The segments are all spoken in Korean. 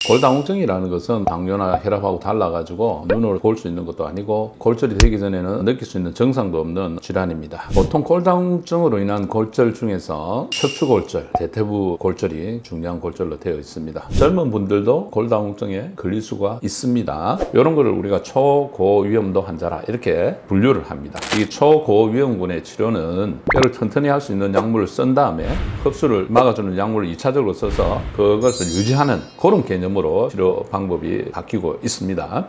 골다공증이라는 것은 당뇨나 혈압하고 달라가지고 눈으로 볼 수 있는 것도 아니고 골절이 되기 전에는 느낄 수 있는 증상도 없는 질환입니다. 보통 골다공증으로 인한 골절 중에서 척추골절, 대퇴부 골절이 중요한 골절로 되어 있습니다. 젊은 분들도 골다공증에 걸릴 수가 있습니다. 이런 거를 우리가 초고위험도 환자라 이렇게 분류를 합니다. 이 초고위험군의 치료는 뼈를 튼튼히 할 수 있는 약물을 쓴 다음에 흡수를 막아주는 약물을 2차적으로 써서 그것을 유지하는 그런 개념으로 치료 방법이 바뀌고 있습니다.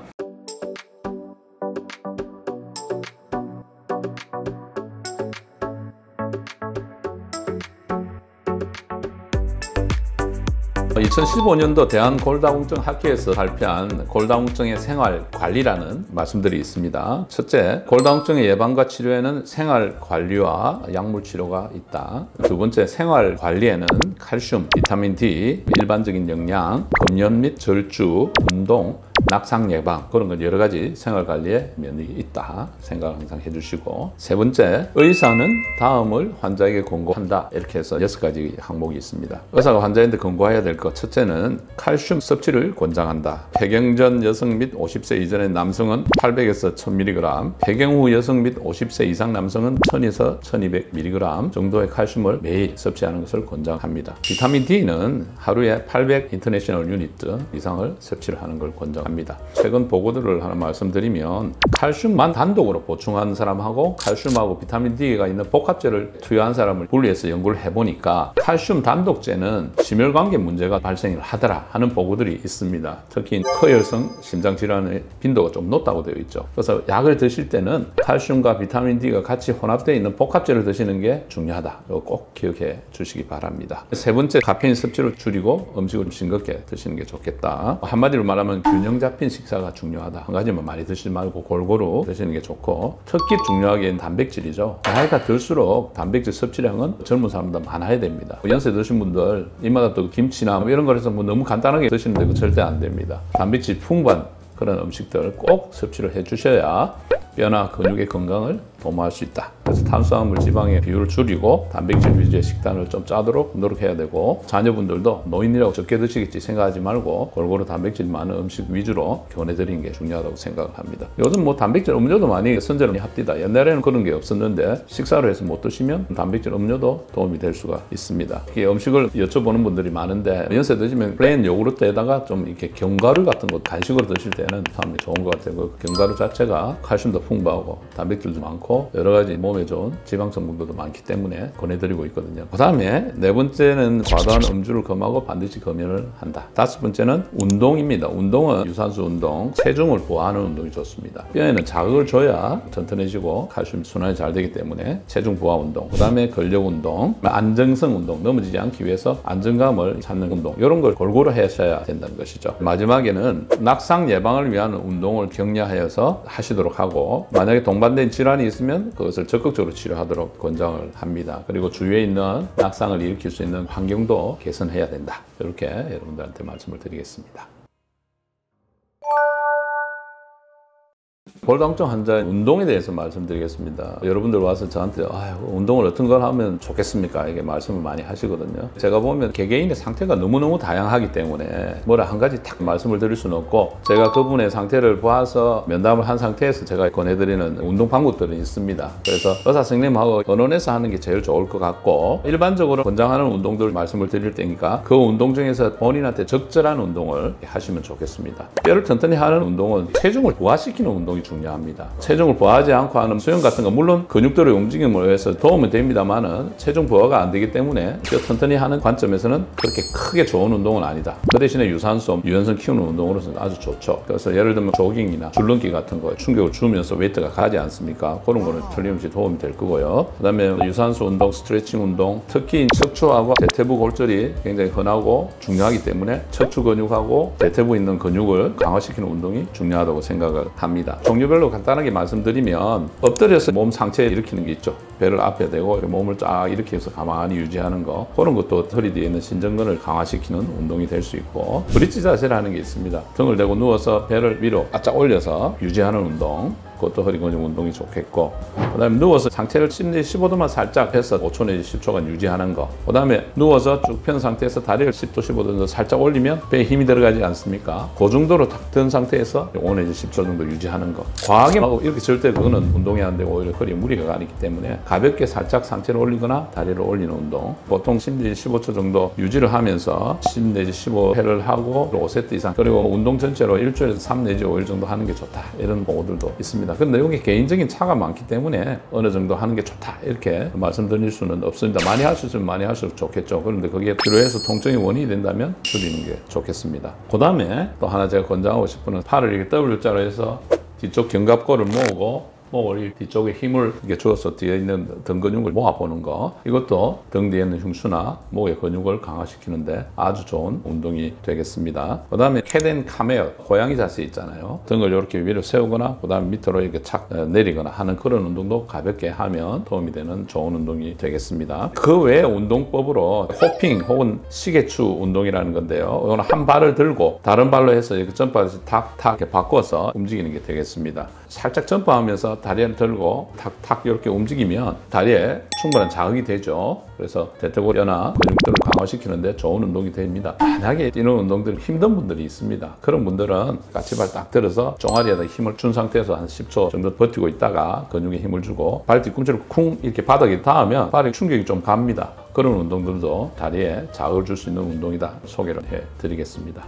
2015년도 대한골다공증학회에서 발표한 골다공증의 생활관리라는 말씀들이 있습니다. 첫째, 골다공증의 예방과 치료에는 생활관리와 약물치료가 있다. 두 번째, 생활관리에는 칼슘, 비타민 D, 일반적인 영양, 금연 및 절주, 운동, 낙상 예방 그런 건 여러 가지 생활관리에 면이 있다 생각을 항상 해주시고, 세 번째, 의사는 다음을 환자에게 권고한다. 이렇게 해서 6가지 항목이 있습니다. 의사가 환자한테 권고해야 될 것, 첫째는 칼슘 섭취를 권장한다. 폐경전 여성 및 50세 이전의 남성은 800에서 1000mg, 폐경 후 여성 및 50세 이상 남성은 1000에서 1200mg 정도의 칼슘을 매일 섭취하는 것을 권장합니다. 비타민 D는 하루에 800 인터내셔널 유니트 이상을 섭취를 하는 걸 권장합니다. 최근 보고들을 하나 말씀드리면 칼슘만 단독으로 보충한 사람하고 칼슘하고 비타민 D가 있는 복합제를 투여한 사람을 분리해서 연구를 해보니까 칼슘 단독제는 심혈관계 문제가 발생을 하더라 하는 보고들이 있습니다. 특히 커혈성 심장질환의 빈도가 좀 높다고 되어 있죠. 그래서 약을 드실 때는 칼슘과 비타민 D가 같이 혼합되어 있는 복합제를 드시는 게 중요하다. 이거 꼭 기억해 주시기 바랍니다. 세 번째, 카페인 섭취를 줄이고 음식을 싱겁게 드시는 게 좋겠다. 한마디로 말하면 균형 잡힌 식사가 중요하다. 한 가지만 많이 드시지 말고 골고루 드시는 게 좋고, 특히 중요하게 단백질이죠. 나이가 들수록 단백질 섭취량은 젊은 사람보다 많아야 됩니다. 연세 드신 분들 입마다 또 김치나 이런 거에서 너무 간단하게 드시는데 그거 절대 안 됩니다. 단백질 풍부한 그런 음식들 꼭 섭취를 해주셔야 뼈나 근육의 건강을 도모할 수 있다. 그래서 탄수화물, 지방의 비율을 줄이고 단백질 위주의 식단을 좀 짜도록 노력해야 되고, 자녀분들도 노인이라고 적게 드시겠지 생각하지 말고 골고루 단백질 많은 음식 위주로 교내드리는 게 중요하다고 생각을 합니다. 요즘 뭐 단백질 음료도 많이 선전을 합니다. 옛날에는 그런 게 없었는데 식사를 해서 못 드시면 단백질 음료도 도움이 될 수가 있습니다. 음식을 여쭤보는 분들이 많은데 연세 드시면 플레인 요구르트에다가 좀 이렇게 견과류 같은 거 간식으로 드실 때는 참 좋은 것 같아요. 그 견과류 자체가 칼슘도 풍부하고 단백질도 많고 여러 가지 몸에 좋은 지방 성분들도 많기 때문에 권해드리고 있거든요. 그 다음에 네 번째는 과도한 음주를 금하고 반드시 금연을 한다. 다섯 번째는 운동입니다. 운동은 유산소 운동, 체중을 보호하는 운동이 좋습니다. 뼈에는 자극을 줘야 튼튼해지고 칼슘 순환이 잘 되기 때문에 체중 보호 운동, 그 다음에 근력 운동, 안정성 운동, 넘어지지 않기 위해서 안정감을 찾는 운동, 이런 걸 골고루 하셔야 된다는 것이죠. 마지막에는 낙상 예방을 위한 운동을 격려하여서 하시도록 하고, 만약에 동반된 질환이 있으면 그것을 적극적으로 치료하도록 권장을 합니다. 그리고 주위에 있는 낙상을 일으킬 수 있는 환경도 개선해야 된다. 이렇게 여러분들한테 말씀을 드리겠습니다. 골다공증 환자의 운동에 대해서 말씀드리겠습니다. 여러분들 와서 저한테 운동을 어떤 걸 하면 좋겠습니까? 이게 말씀을 많이 하시거든요. 제가 보면 개개인의 상태가 너무너무 다양하기 때문에 뭐라 한 가지 딱 말씀을 드릴 수는 없고, 제가 그분의 상태를 봐서 면담을 한 상태에서 제가 권해드리는 운동 방법들은 있습니다. 그래서 의사 선생님하고 의논해서 하는 게 제일 좋을 것 같고, 일반적으로 권장하는 운동들 말씀을 드릴 테니까 그 운동 중에서 본인한테 적절한 운동을 하시면 좋겠습니다. 뼈를 튼튼히 하는 운동은 체중을 부하시키는 운동이 중요합니다. 체중을 부하하지 않고 하는 수영 같은 거 물론 근육들의 움직임을 위해서 도움은 됩니다만은 체중 부하가 안 되기 때문에 뼈 튼튼히 하는 관점에서는 그렇게 크게 좋은 운동은 아니다. 그 대신에 유산소, 유연성 키우는 운동으로서는 아주 좋죠. 그래서 예를 들면 조깅이나 줄넘기 같은 거 충격을 주면서 웨이트가 가지 않습니까? 그런 거는 틀림없이 도움이 될 거고요. 그 다음에 유산소 운동, 스트레칭 운동, 특히 척추하고 대퇴부 골절이 굉장히 흔하고 중요하기 때문에 척추 근육하고 대퇴부 있는 근육을 강화시키는 운동이 중요하다고 생각을 합니다. 종류별로 간단하게 말씀드리면 엎드려서 몸 상체 일으키는 게 있죠. 배를 앞에 대고 몸을 쫙 이렇게 해서 가만히 유지하는 거, 그런 것도 허리 뒤에 있는 신전근을 강화시키는 운동이 될 수 있고, 브릿지 자세라는 게 있습니다. 등을 대고 누워서 배를 위로 바짝 올려서 유지하는 운동, 그것도 허리 근육 운동이 좋겠고, 그 다음에 누워서 상체를 10 내지 15도만 살짝 해서 5초 내지 10초간 유지하는 거. 그 다음에 누워서 쭉 편 상태에서 다리를 10도 15도 정도 살짝 올리면 배에 힘이 들어가지 않습니까? 그 정도로 딱 든 상태에서 5 내지 10초 정도 유지하는 거. 과하게 하고 이렇게 절대 그거는 운동이 안 되고 오히려 허리에 무리가 가기 때문에 가볍게 살짝 상체를 올리거나 다리를 올리는 운동. 보통 10 내지 15초 정도 유지를 하면서 10 내지 15회를 하고 5세트 이상, 그리고 운동 전체로 일주일에서 3 내지 5일 정도 하는 게 좋다, 이런 보고들도 있습니다. 근데 여기 개인적인 차가 많기 때문에 어느 정도 하는 게 좋다 이렇게 말씀드릴 수는 없습니다. 많이 할 수 있으면 많이 할수록 좋겠죠. 그런데 그게 필요해서 통증이 원인이 된다면 줄이는 게 좋겠습니다. 그 다음에 또 하나 제가 권장하고 싶은 건 팔을 이렇게 W자로 해서 뒤쪽 견갑골을 모으고 목을 뒤쪽에 힘을 이렇게 줘서 뒤에 있는 등 근육을 모아보는 거. 이것도 등 뒤에 있는 흉수나 목의 근육을 강화시키는데 아주 좋은 운동이 되겠습니다. 그 다음에 캣앤 카멜, 고양이 자세 있잖아요. 등을 이렇게 위로 세우거나 그 다음에 밑으로 이렇게 착 내리거나 하는 그런 운동도 가볍게 하면 도움이 되는 좋은 운동이 되겠습니다. 그 외에 운동법으로 호핑 혹은 시계추 운동이라는 건데요. 이거는 한 발을 들고 다른 발로 해서 이렇게 점프하듯이 탁탁 이렇게 바꿔서 움직이는 게 되겠습니다. 살짝 점프하면서 다리를 들고 탁탁 이렇게 움직이면 다리에 충분한 자극이 되죠. 그래서 대퇴골이나 근육들을 강화시키는데 좋은 운동이 됩니다. 만약에 뛰는 운동들이 힘든 분들이 있습니다. 그런 분들은 까치발 딱 들어서 종아리에다 힘을 준 상태에서 한 10초 정도 버티고 있다가 근육에 힘을 주고 발 뒤꿈치를 쿵 이렇게 바닥에 닿으면 발에 충격이 좀 갑니다. 그런 운동들도 다리에 자극을 줄 수 있는 운동이다, 소개를 해드리겠습니다.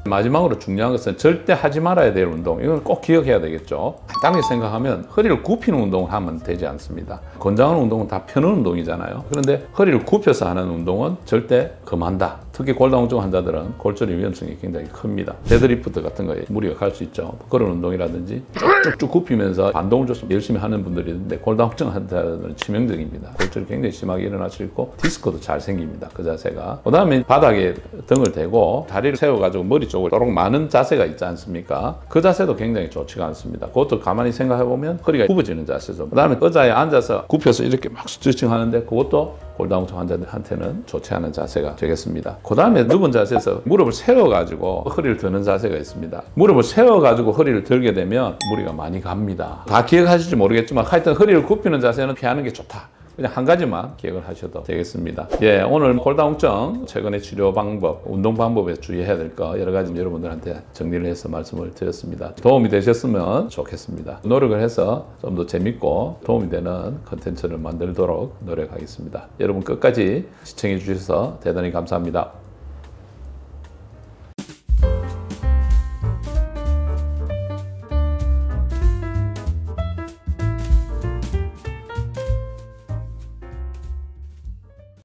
마지막으로 중요한 것은 절대 하지 말아야 될 운동, 이건 꼭 기억해야 되겠죠. 간단하게 생각하면 허리를 굽히는 운동을 하면 되지 않습니다. 건장한 운동은 다 펴는 운동이잖아요. 그런데 허리를 굽혀서 하는 운동은 절대 금한다. 특히 골다공증 환자들은 골절의 위험성이 굉장히 큽니다. 데드리프트 같은 거에 무리가 갈 수 있죠. 그런 운동이라든지 쭉쭉 굽히면서 반동을 줘서 열심히 하는 분들이 있는데 골다공증 환자들은 치명적입니다. 골절이 굉장히 심하게 일어날 수 있고 디스크도 잘 생깁니다. 그 자세가. 그 다음에 바닥에 등을 대고 다리를 세워가지고 머리 쪽을 도록 많은 자세가 있지 않습니까? 그 자세도 굉장히 좋지가 않습니다. 그것도 가만히 생각해보면 허리가 굽어지는 자세죠. 그 다음에 의자에 앉아서 굽혀서 이렇게 막 스트레칭 하는데 그것도 골다공증 환자들한테는 좋지 않은 자세가 되겠습니다. 그 다음에 누운 자세에서 무릎을 세워가지고 허리를 드는 자세가 있습니다. 무릎을 세워가지고 허리를 들게 되면 무리가 많이 갑니다. 다 기억하실지 모르겠지만 하여튼 허리를 굽히는 자세는 피하는 게 좋다. 그냥 한 가지만 기억을 하셔도 되겠습니다. 예, 오늘 골다공증 최근의 치료 방법, 운동 방법에 주의해야 될 거 여러 가지 여러분들한테 정리를 해서 말씀을 드렸습니다. 도움이 되셨으면 좋겠습니다. 노력을 해서 좀 더 재밌고 도움이 되는 컨텐츠를 만들도록 노력하겠습니다. 여러분 끝까지 시청해 주셔서 대단히 감사합니다.